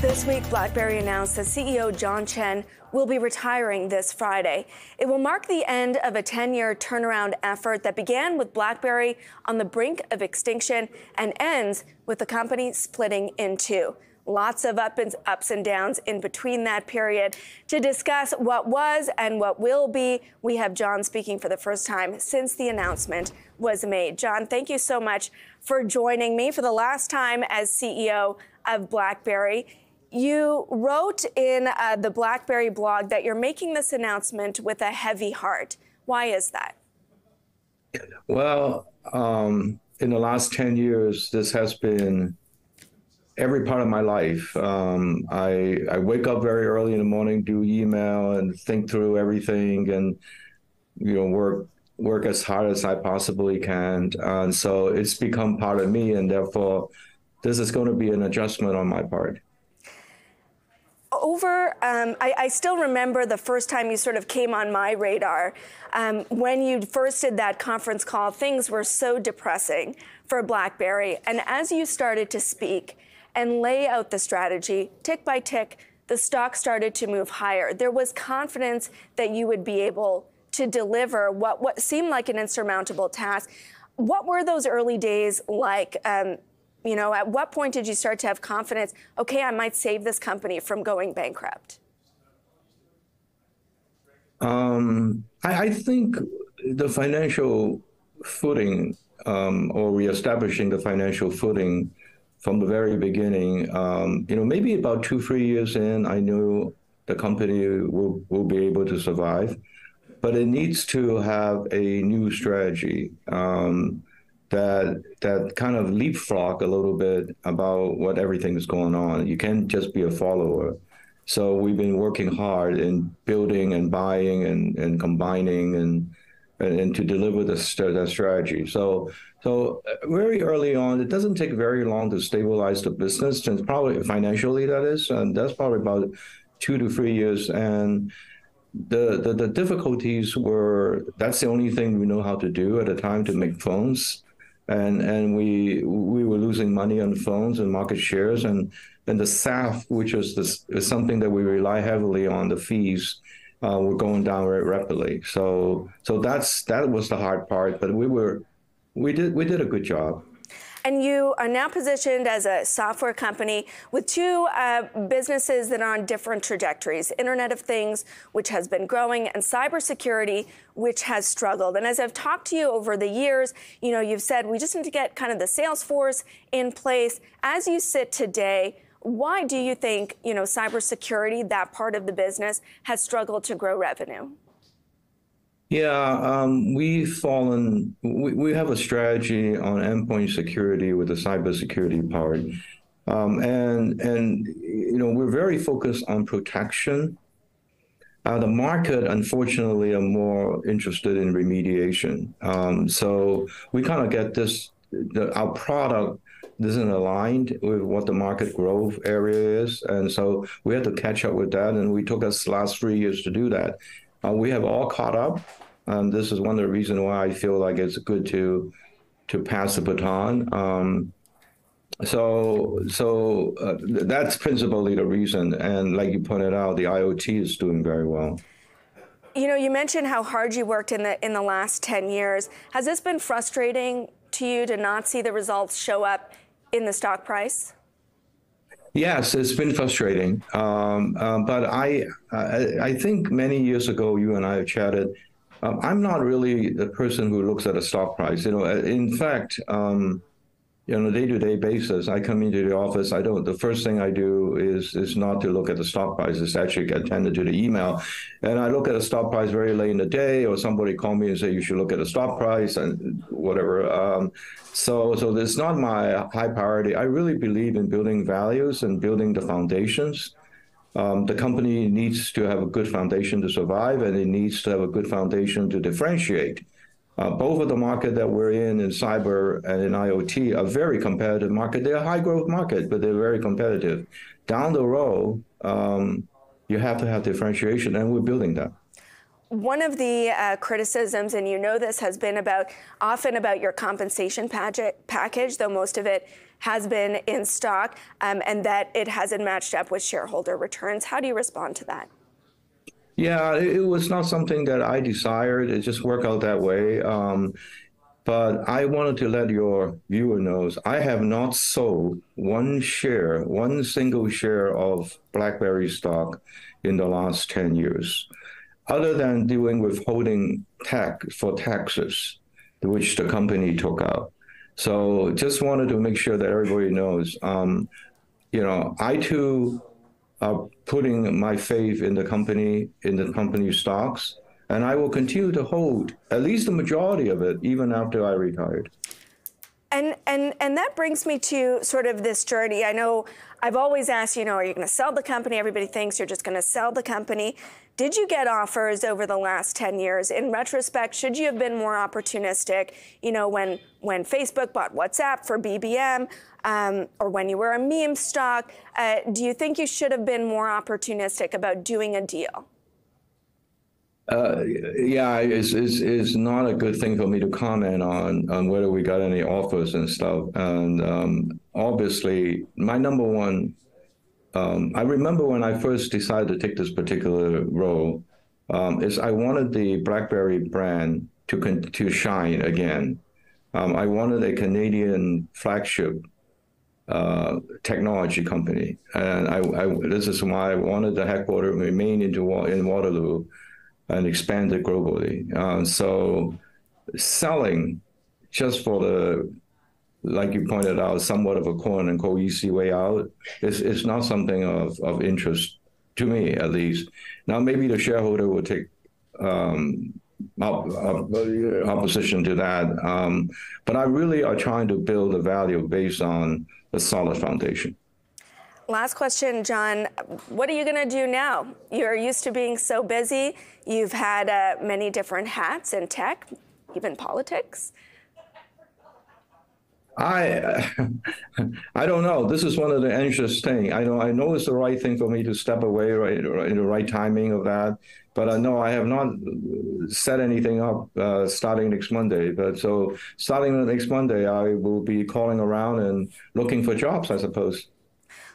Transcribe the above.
This week, BlackBerry announced that CEO John Chen will be retiring this Friday. It will mark the end of a 10-year turnaround effort that began with BlackBerry on the brink of extinction and ends with the company splitting in two. Lots of ups and downs in between that period. To discuss what was and what will be, we have John speaking for the first time since the announcement was made. John, thank you so much for joining me for the last time as CEO of BlackBerry. You wrote in the BlackBerry blog that you're making this announcement with a heavy heart. Why is that? Well, in the last 10 years, this has been every part of my life. I wake up very early in the morning, do email and think through everything and, work as hard as I possibly can. And so it's become part of me, and therefore this is going to be an adjustment on my part. I still remember the first time you sort of came on my radar. When you first did that conference call, things were so depressing for BlackBerry. And as you started to speak and lay out the strategy, tick by tick, the stock started to move higher. There was confidence that you would be able to deliver what seemed like an insurmountable task. What were those early days like? At what point did you start to have confidence, okay, I might save this company from going bankrupt? I think the financial footing, or reestablishing the financial footing from the very beginning, maybe about 2-3 years in, I knew the company will be able to survive, but it needs to have a new strategy. That kind of leapfrog a little bit about what everything is going on. You can't just be a follower. So we've been working hard in building and buying and combining and to deliver that strategy. So very early on, it doesn't take very long to stabilize the business, and probably financially that is, and that's probably about 2 to 3 years. And the difficulties were, that's the only thing we know how to do at the time, to make phones. And we were losing money on phones and market shares, and the staff, which is something that we rely heavily on, the fees were going down very rapidly. So that was the hard part, but we did a good job. And you are now positioned as a software company with two businesses that are on different trajectories: Internet of Things, which has been growing, and cybersecurity, which has struggled. And as I've talked to you over the years, you've said we just need to get kind of the sales force in place. As you sit today, why do you think, cybersecurity, that part of the business, has struggled to grow revenue? Yeah, we have a strategy on endpoint security with the cybersecurity part. We're very focused on protection. The market, unfortunately, are more interested in remediation. So we kind of get our product isn't aligned with what the market growth area is. And so we had to catch up with that, and we took us the last 3 years to do that. We have all caught up. This is one of the reasons why I feel like it's good to pass the baton. So that's principally the reason. And like you pointed out, the IoT is doing very well. You mentioned how hard you worked in the last 10 years. Has this been frustrating to you to not see the results show up in the stock price? Yes, it's been frustrating. But I think many years ago, you and I have chatted. I'm not really the person who looks at a stock price. In fact, on a day-to-day basis, I come into the office. The first thing I do is not to look at the stock price. It's actually attended to the email. And I look at the stock price very late in the day, or somebody call me and say, you should look at the stock price and whatever. So it's not my high priority. I really believe in building values and building the foundations. The company needs to have a good foundation to survive, and it needs to have a good foundation to differentiate. Both of the market that we're in cyber and in IoT, are very competitive market. They're a high growth market, but they're very competitive. Down the road, you have to have differentiation, and we're building that. One of the criticisms, and you know this, has been often about your compensation package, though most of it has been in stock, and that it hasn't matched up with shareholder returns. How do you respond to that? Yeah, it was not something that I desired. It just worked out that way. But I wanted to let your viewer knows I have not sold one single share of BlackBerry stock in the last 10 years, other than doing withholding tax for taxes, which the company took out. So just wanted to make sure that everybody knows, I too are putting my faith in the company stocks, and I will continue to hold at least the majority of it even after I retired. And that brings me to sort of this journey. I know I've always asked, are you going to sell the company? Everybody thinks you're just going to sell the company. Did you get offers over the last 10 years? In retrospect, should you have been more opportunistic? When Facebook bought WhatsApp for BBM, or when you were a meme stock, do you think you should have been more opportunistic about doing a deal? Yeah, it's not a good thing for me to comment on whether we got any offers and stuff. And obviously, my number one, I remember when I first decided to take this particular role, is I wanted the BlackBerry brand to shine again. I wanted a Canadian flagship technology company, and this is why I wanted the headquarters remain in Waterloo and expand it globally. So selling just for like you pointed out, somewhat of a quote unquote easy way out is not something of interest to me, at least. Now, maybe the shareholder will take opposition to that. But I really are trying to build a value based on a solid foundation. Last question, John. What are you going to do now? You're used to being so busy. You've had many different hats in tech, even politics. I don't know. This is one of the interesting things. I know it's the right thing for me to step away in the right timing of that. But no, I have not set anything up starting next Monday. But so starting next Monday, I will be calling around and looking for jobs, I suppose.